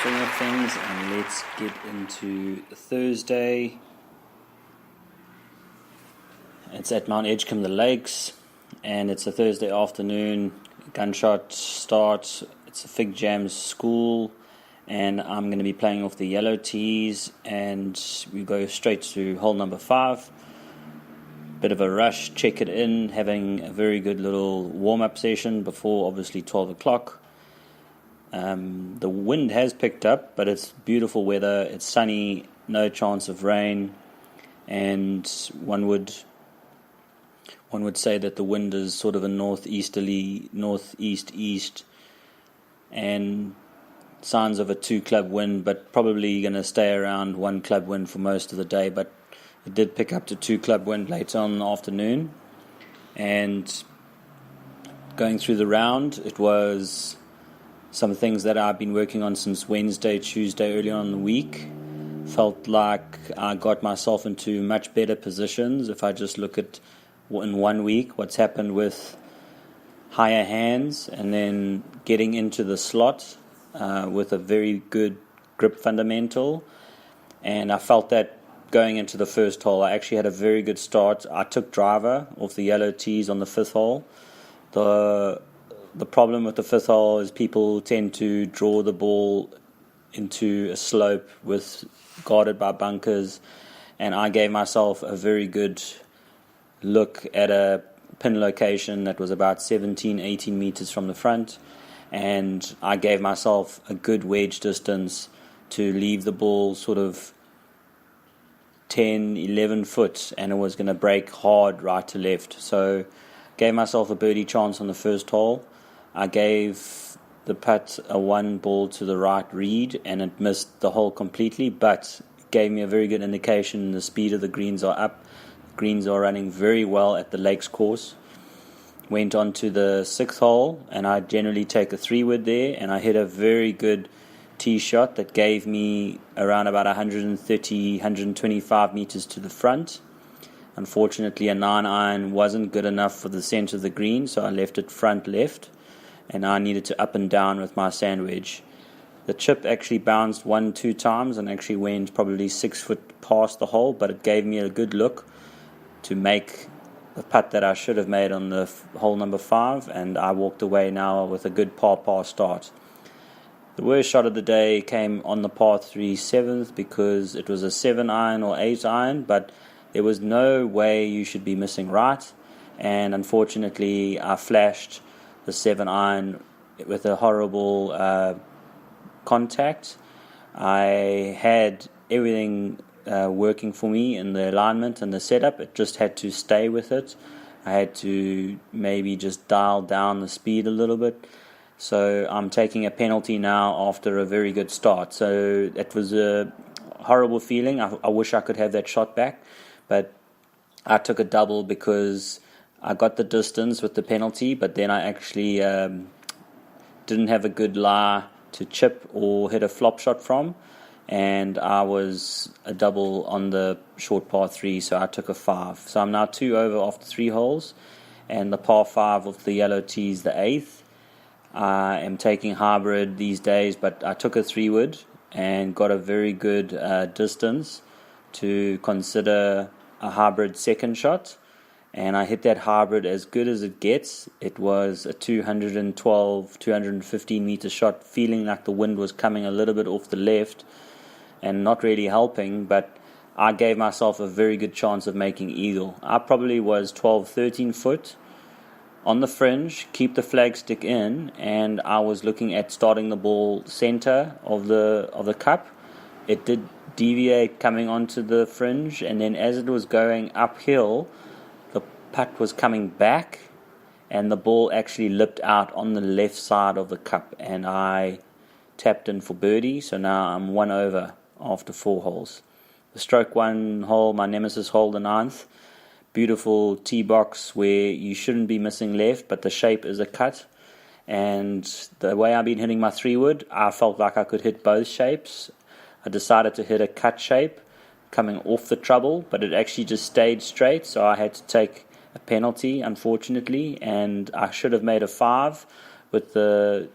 swing of things, and let's get into Thursday. It's at Mount Edgecombe, the Lakes, and it's a Thursday afternoon. Gunshot start. It's a Fig Jams school, and I'm going to be playing off the yellow tees, and we go straight to hole number 5. Bit of a rush, check it in, having a very good little warm-up session before obviously 12 o'clock. The wind has picked up, but it's beautiful weather. It's sunny, no chance of rain, and one would say that the wind is sort of a northeast-east, and signs of a 2-club wind, but probably going to stay around 1-club wind for most of the day. But it did pick up to 2-club wind later on in the afternoon, and going through the round, it was some things that I've been working on since Wednesday, Tuesday, early on in the week. Felt like I got myself into much better positions. If I just look at in 1 week what's happened with higher hands, and then getting into the slot with a very good grip fundamental, and I felt that going into the first hole. I actually had a very good start. I took driver off the yellow tees on the 5th hole. The problem with the 5th hole is people tend to draw the ball into a slope guarded by bunkers, and I gave myself a very good look at a pin location that was about 17-18 meters from the front, and I gave myself a good wedge distance to leave the ball sort of 10-11 foot, and it was going to break hard right to left. So gave myself a birdie chance on the first hole. I gave the putt a 1 ball to the right read, and it missed the hole completely, but it gave me a very good indication the speed of the greens are up. Greens are running very well at the Lakes course. Went on to the 6th hole, and I generally take a 3-wood there, and I hit a very good tee shot that gave me around about 130, 125 meters to the front. Unfortunately, a 9-iron wasn't good enough for the center of the green, so I left it front left, and I needed to up and down with my sand wedge. The chip actually bounced 1-2 times and actually went probably 6 foot past the hole, but it gave me a good look to make the putt that I should have made on the hole number 5, and I walked away now with a good par start. The worst shot of the day came on the par 3 7th, because it was a 7-iron or 8-iron, but there was no way you should be missing right, and unfortunately I flashed the 7-iron with a horrible contact. I had everything working for me in the alignment and the setup. It just had to stay with it. I had to maybe just dial down the speed a little bit. So I'm taking a penalty now after a very good start. So it was a horrible feeling. I wish I could have that shot back, but I took a double because I got the distance with the penalty, but then I actually didn't have a good lie to chip or hit a flop shot from, and I was a double on the short par 3, so I took a 5. So I'm now 2 over after 3 holes, and the par 5 of the yellow tees, the 8th. I am taking hybrid these days, but I took a 3-wood and got a very good distance to consider a hybrid second shot, and I hit that hybrid as good as it gets. It was a 212, 215 meter shot, feeling like the wind was coming a little bit off the left and not really helping, but I gave myself a very good chance of making eagle. I probably was 12, 13 foot on the fringe, keep the flagstick in, and I was looking at starting the ball center of the cup. It did deviate coming onto the fringe, and then as it was going uphill, the putt was coming back, and the ball actually lipped out on the left side of the cup, and I tapped in for birdie. So now I'm 1 over after 4 holes. The stroke 1 hole, my nemesis hole, the 9th. Beautiful tee box where you shouldn't be missing left, but the shape is a cut. And the way I've been hitting my 3-wood, I felt like I could hit both shapes. I decided to hit a cut shape coming off the trouble, but it actually just stayed straight, so I had to take a penalty, unfortunately, and I should have made a 5 with the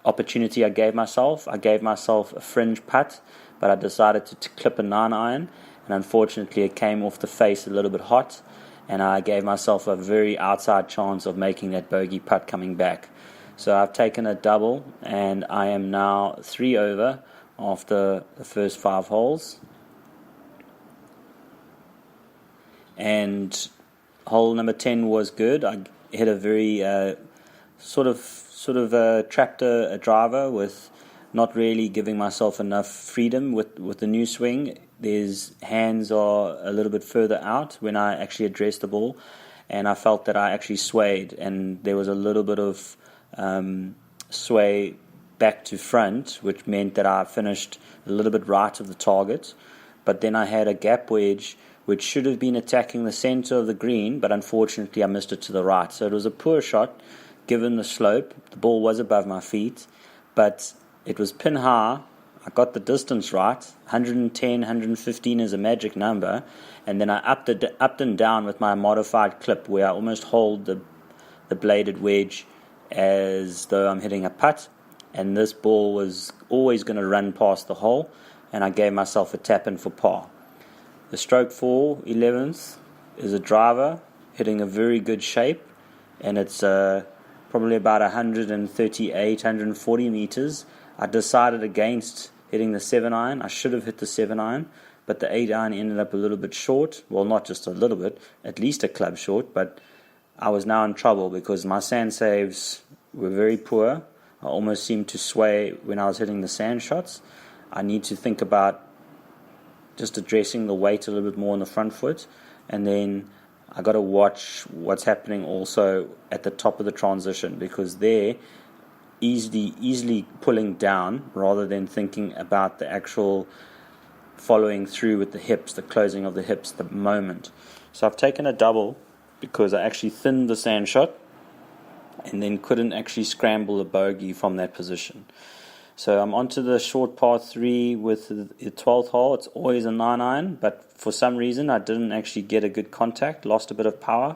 opportunity I gave myself. I gave myself a fringe putt, but I decided to clip a 9-iron, and unfortunately it came off the face a little bit hot, and I gave myself a very outside chance of making that bogey putt coming back. So I've taken a double, and I am now 3 over after the first 5 holes. And hole number 10 was good. I hit a very sort of trapped a driver with not really giving myself enough freedom with the new swing. There's hands are a little bit further out when I actually addressed the ball, and I felt that I actually swayed, and there was a little bit of sway back to front, which meant that I finished a little bit right of the target. But then I had a gap wedge which should have been attacking the center of the green, but unfortunately I missed it to the right. So it was a poor shot given the slope. The ball was above my feet, but it was pin high. I got the distance right. 110, 115 is a magic number, and then I upped and down with my modified clip, where I almost hold the bladed wedge as though I'm hitting a putt, and this ball was always going to run past the hole, and I gave myself a tap in for par. The stroke 4 11th is a driver hitting a very good shape, and it's probably about 138, 140 meters. I decided against hitting the 7-iron. I should have hit the 7-iron, but the 8-iron ended up a little bit short. Well, not just a little bit, at least a club short, but I was now in trouble because my sand saves were very poor. I almost seemed to sway when I was hitting the sand shots. I need to think about just addressing the weight a little bit more on the front foot, and then I got to watch what's happening also at the top of the transition, because they're easily pulling down rather than thinking about the actual following through with the hips, the closing of the hips, the moment. So I've taken a double because I actually thinned the sand shot and then couldn't actually scramble a bogey from that position. So I'm onto the short par 3 with the 12th hole. It's always a 9-iron, but for some reason I didn't actually get a good contact, lost a bit of power.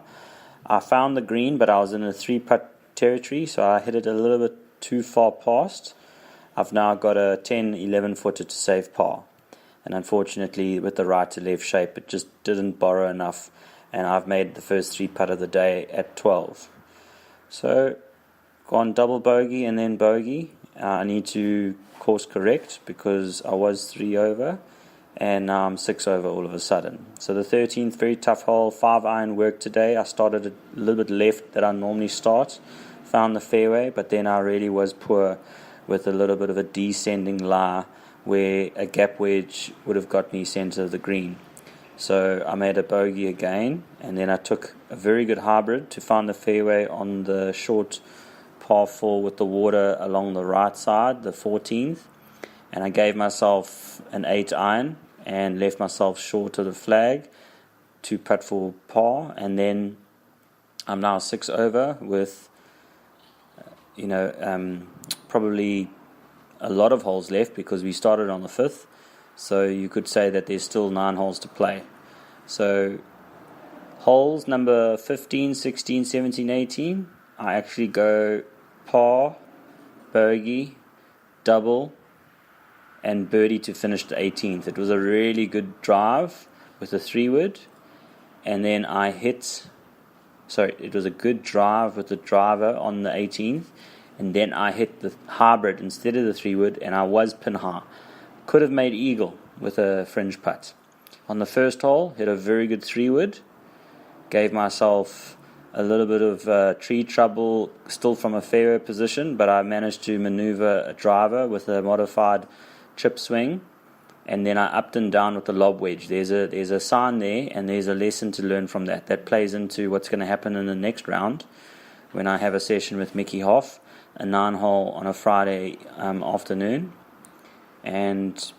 I found the green, but I was in a 3-putt territory, so I hit it a little bit too far past. I've now got a 10, 11 footer to save par. And unfortunately, with the right to left shape, it just didn't borrow enough, and I've made the first 3-putt of the day at 12. So, gone double bogey and then bogey. I need to course correct because I was 3 over, and now I'm 6 over all of a sudden. So the 13th, very tough hole, 5-iron work today. I started a little bit left that I normally start, found the fairway, but then I really was poor with a little bit of a descending lie where a gap wedge would have got me center of the green. So I made a bogey again, and then I took a very good hybrid to find the fairway on the short par 4 with the water along the right side, the 14th, and I gave myself an 8-iron and left myself short of the flag to putt for par, and then I'm now 6 over with probably a lot of holes left because we started on the 5th, so you could say that there's still 9 holes to play. So holes number 15, 16, 17, 18, I actually go par, bogey, double, and birdie to finish the 18th. It was a really good drive with a 3-wood, and then it was a good drive with the driver on the 18th, and then I hit the hybrid instead of the 3-wood, and I was pin high. Could have made eagle with a fringe putt. On the first hole, hit a very good 3-wood, gave myself a little bit of tree trouble still from a fairway position, but I managed to maneuver a driver with a modified chip swing, and then I upped and down with the lob wedge. There's a sign there, and there's a lesson to learn from that. That plays into what's going to happen in the next round when I have a session with Mickey Hoff, a 9-hole on a Friday afternoon, and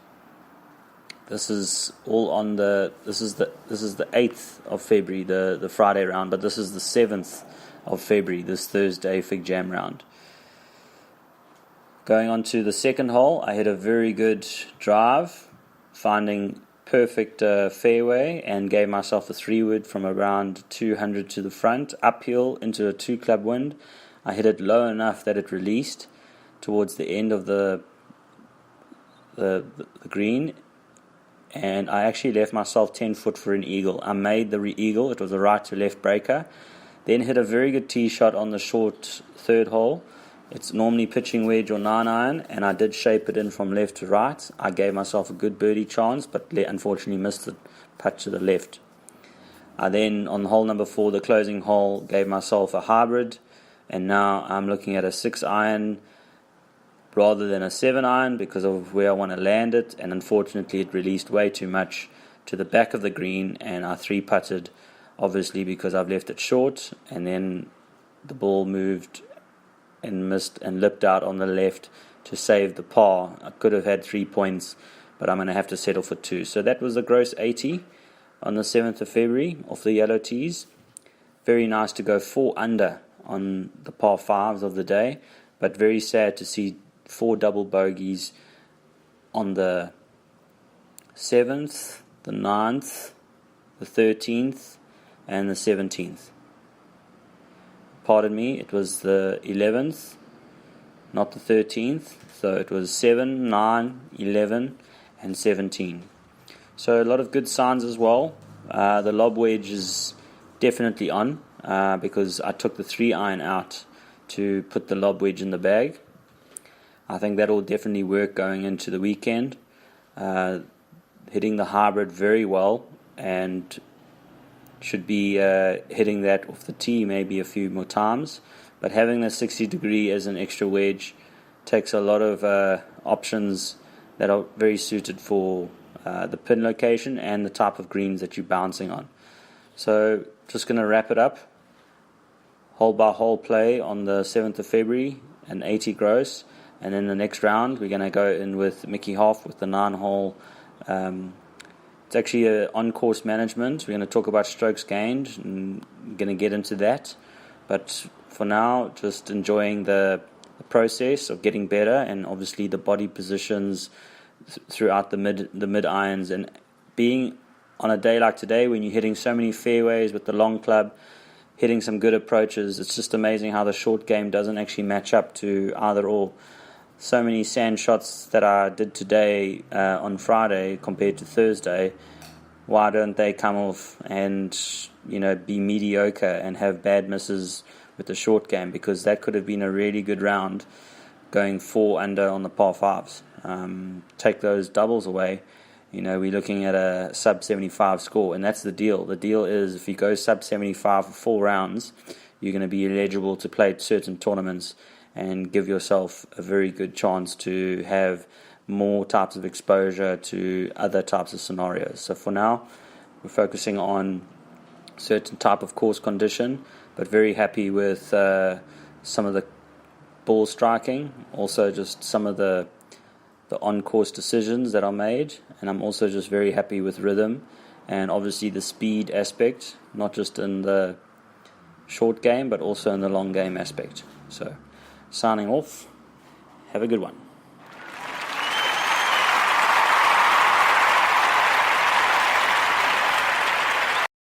this is all on the 8th of February, the Friday round, but this is the 7th of February, this Thursday Fig Jam round. Going on to the second hole, I hit a very good drive, finding perfect fairway, and gave myself a 3-wood from around 200 to the front, uphill into a 2-club wind. I hit it low enough that it released, towards the end of the green, and I actually left myself 10 foot for an eagle. I made the eagle. It was a right to left breaker. Then hit a very good tee shot on the short third hole. It's normally pitching wedge or 9-iron, and I did shape it in from left to right. I gave myself a good birdie chance, but unfortunately missed the putt to the left. I then, on hole number 4, the closing hole, gave myself a hybrid, and now I'm looking at a 6-iron rather than a 7-iron because of where I want to land it, and unfortunately it released way too much to the back of the green, and I 3-putted, obviously because I've left it short, and then the ball moved and missed and lipped out on the left to save the par. I could have had 3 points, but I'm going to have to settle for 2. So that was a gross 80 on the 7th of February off the yellow tees. Very nice to go 4 under on the par 5s of the day, but very sad to see 4 double bogeys on the 7th, the 9th, the 13th, and the 17th. Pardon me, it was the 11th, not the 13th. So it was 7, 9, 11, and 17. So a lot of good signs as well. The lob wedge is definitely on because I took the 3-iron out to put the lob wedge in the bag. I think that will definitely work going into the weekend. Hitting the hybrid very well, and should be hitting that off the tee maybe a few more times. But having the 60 degree as an extra wedge takes a lot of options that are very suited for the pin location and the type of greens that you're bouncing on. So just going to wrap it up. Hole by hole play on the 7th of February, an 80 gross. And then the next round we're going to go in with Mickey Half with the 9-hole. It's actually an on-course management. We're going to talk about strokes gained, and I'm going to get into that. But for now, just enjoying the process of getting better, and obviously the body positions throughout the mid irons, and being on a day like today when you're hitting so many fairways with the long club, hitting some good approaches. It's just amazing how the short game doesn't actually match up to either or. So many sand shots that I did today on Friday compared to Thursday, why don't they come off and be mediocre and have bad misses with the short game? Because that could have been a really good round, going 4 under on the par 5s. Take those doubles away, we're looking at a sub 75 score, and that's the deal. The deal is if you go sub 75 for 4 rounds, you're going to be eligible to play certain tournaments and give yourself a very good chance to have more types of exposure to other types of scenarios. So for now, we're focusing on certain type of course condition, but very happy with some of the ball striking, also just some of the on-course decisions that are made, and I'm also just very happy with rhythm and obviously the speed aspect, not just in the short game but also in the long game aspect. So signing off, have a good one.